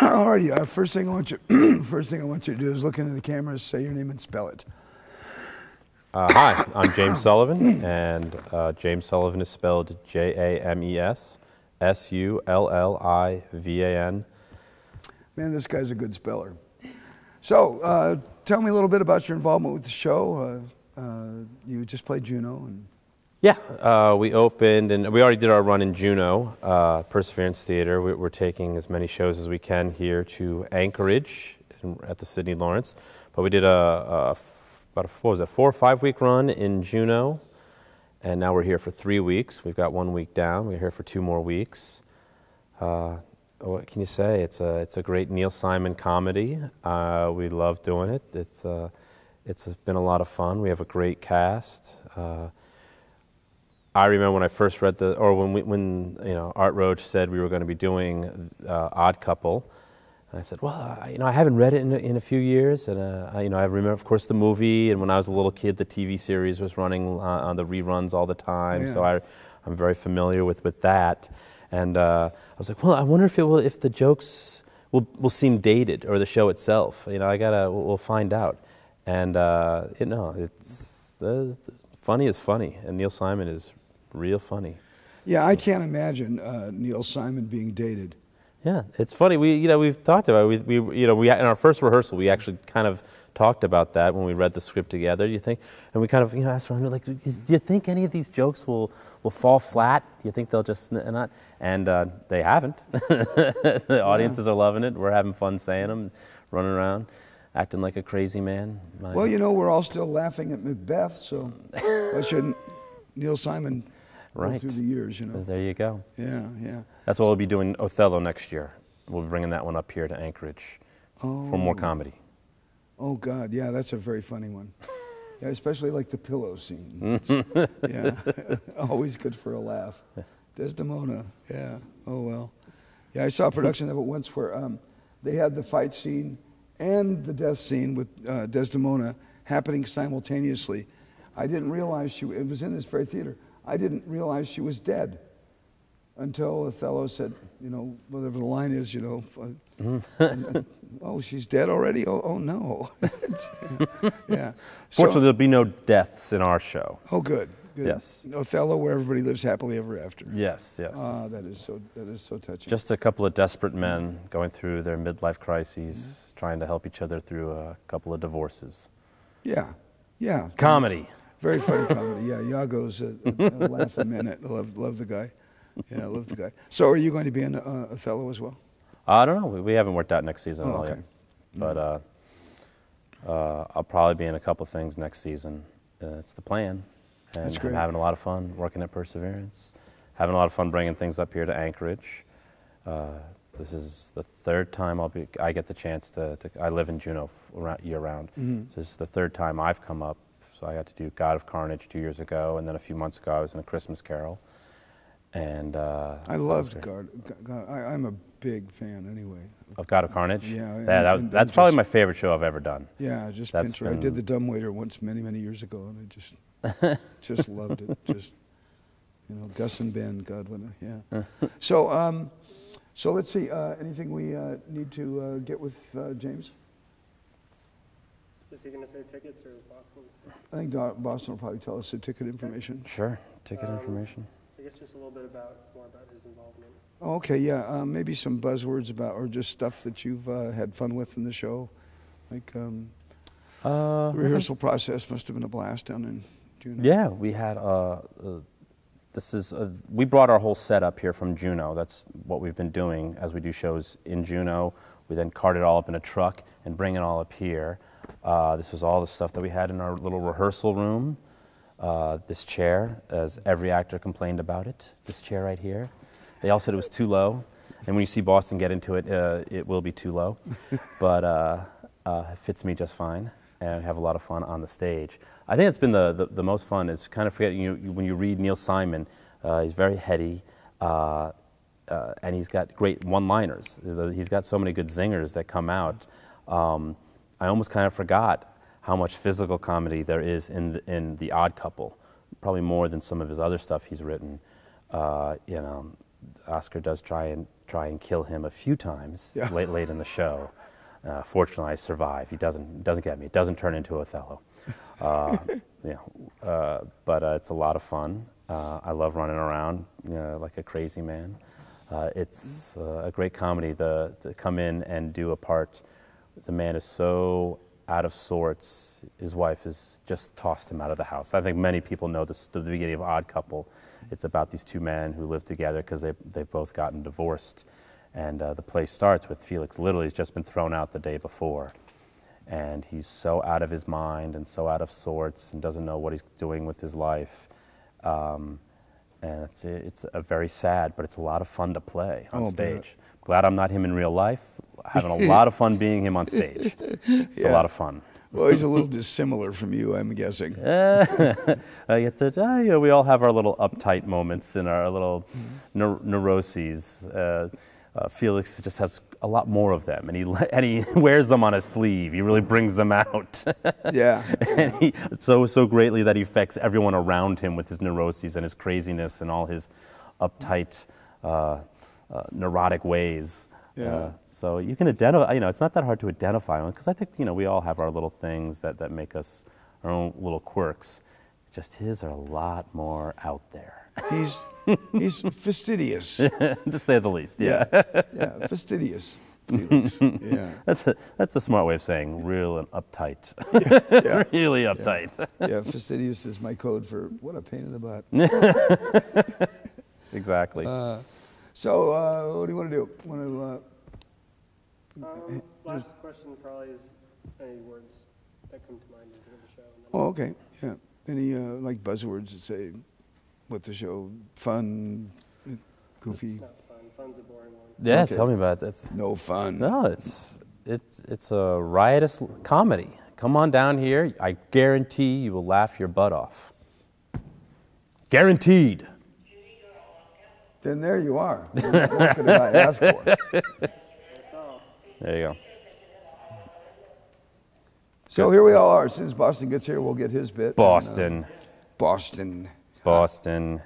Alrighty. First thing I want you to do is look into the camera, say your name, and spell it. Hi, I'm James Sullivan, and James Sullivan is spelled James Sullivan. Man, this guy's a good speller. So, tell me a little bit about your involvement with the show. You just played Juno. And yeah, we opened, and we already did our run in Juno, Perseverance Theater. We're taking as many shows as we can here to Anchorage at the Sidney Lawrence. But we did about a 4 or 5 week run in Juno, and now we're here for 3 weeks. We've got 1 week down. We're here for 2 more weeks. What can you say? It's a great Neil Simon comedy. We love doing it. It's been a lot of fun. We have a great cast. I remember when I first read when you know, Art Roach said we were going to be doing Odd Couple, and I said, well, you know, I haven't read it in a few years, and you know, I remember, of course, the movie, and when I was a little kid, the TV series was running on the reruns all the time, yeah. So I'm very familiar with that, and I was like, well, I wonder if the jokes will seem dated, or the show itself. You know, we'll find out, and you know, it's funny is funny, and Neil Simon is real funny. Yeah, I can't imagine Neil Simon being dated. Yeah, it's funny. We've talked about it. In our first rehearsal, we actually kind of talked about that when we read the script together. You think, and we kind of asked around, like, do you think any of these jokes will fall flat? Do you think they'll just not? And they haven't. The audiences are loving it. We're having fun saying them, running around, acting like a crazy man. Well, you know, we're all still laughing at Macbeth, so why shouldn't Neil Simon? Right. Through the years, you know. There you go. Yeah, yeah. That's what we'll be doing Othello next year. We'll be bringing that one up here to Anchorage for more comedy. Oh, God, yeah, that's a very funny one. Yeah, especially like the pillow scene. Yeah, always good for a laugh. Desdemona, yeah, oh, well. Yeah, I saw a production of it once where they had the fight scene and the death scene with Desdemona happening simultaneously. I didn't realize it was in this very theater. I didn't realize she was dead until Othello said, you know, whatever the line is, you know, oh, she's dead already? Oh no. Yeah. Fortunately, there'll be no deaths in our show. Oh, good. Good. Yes. Othello, where everybody lives happily ever after. Yes, yes. Ah, that is so touching. Just a couple of desperate men going through their midlife crises, trying to help each other through a couple of divorces. Yeah, yeah. Comedy. Very funny comedy, yeah. Iago's laugh a minute. Love the guy. Yeah, love the guy. So are you going to be in Othello as well? I don't know. We haven't worked out next season at all yet. But I'll probably be in a couple things next season. It's the plan. And That's great. I'm having a lot of fun working at Perseverance. Having a lot of fun bringing things up here to Anchorage. This is the 3rd time I get the chance I live in Juneau year-round. So this is the 3rd time I've come up. So I got to do God of Carnage 2 years ago, and then a few months ago I was in A Christmas Carol. And I loved God. I'm a big fan anyway. Of God of Carnage? Yeah. That's probably my favorite show I've ever done. Yeah, just Pinter. I did The Dumbwaiter once many years ago, and I just loved it. Just, you know, Gus and Ben, God, yeah. So let's see. Anything we need to get with James? Is he going to say tickets or Boston? I think Boston will probably tell us the ticket information. Sure, ticket information. I guess just a little bit more about his involvement. Oh, okay, yeah. Maybe some buzzwords about, or just stuff that you've had fun with in the show. Like the rehearsal process must have been a blast down in Juneau. Yeah, we had we brought our whole set up here from Juneau. That's what we've been doing as we do shows in Juneau. We then cart it all up in a truck and bring it all up here. This was all the stuff that we had in our little rehearsal room. This chair, as every actor complained about it. This chair right here. They all said it was too low. And when you see Boston get into it, it will be too low. But it fits me just fine. And we have a lot of fun on the stage. I think it's been the most fun is kind of forgetting, when you read Neil Simon, he's very heady. And he's got great one-liners. He's got so many good zingers that come out. I almost kind of forgot how much physical comedy there is in The Odd Couple, probably more than some of his other stuff he's written. You know, Oscar does try and kill him a few times Yeah. late in the show. Fortunately, I survive. He doesn't get me. It doesn't turn into Othello. But it's a lot of fun. I love running around like a crazy man. It's a great comedy to come in and do a part. The man is so out of sorts. His wife has just tossed him out of the house. I think many people know this, the beginning of Odd Couple. It's about these two men who live together because they've both gotten divorced. And the play starts with Felix literally has just been thrown out the day before. And he's so out of his mind and so out of sorts and doesn't know what he's doing with his life. And it's a very sad, but it's a lot of fun to play on stage. Glad I'm not him in real life. Having a lot of fun being him on stage. It's a lot of fun. Well, he's a little dissimilar from you, I'm guessing. We all have our little uptight moments and our little neuroses. Felix just has a lot more of them, and he wears them on his sleeve. He really brings them out. Yeah. And he so greatly that he affects everyone around him with his neuroses and his craziness and all his uptight, neurotic ways. Yeah. So you can identify. It's not that hard to identify one because I think we all have our little things that make us our own little quirks. Just his are a lot more out there. He's fastidious. To say the least. Yeah. Yeah, fastidious. Felix. Yeah. That's a smart way of saying real and uptight. Yeah. Really uptight. Yeah, fastidious is my code for what a pain in the butt. Exactly. So, what do you want to do? Last question probably is any words that come to mind at the end of the show. And then Oh, okay. Yeah. Any like buzzwords that say what the show? Fun, goofy. It's not fun. Fun's a boring one. Yeah, Okay. tell me about it. That's No fun. no, it's a riotous comedy. Come on down here. I guarantee you will laugh your butt off. Guaranteed. Then there you are. What could I ask for? That's all. There you go. So here we all are. As soon as Boston gets here, we'll get his bit. Boston. Boston. Boston.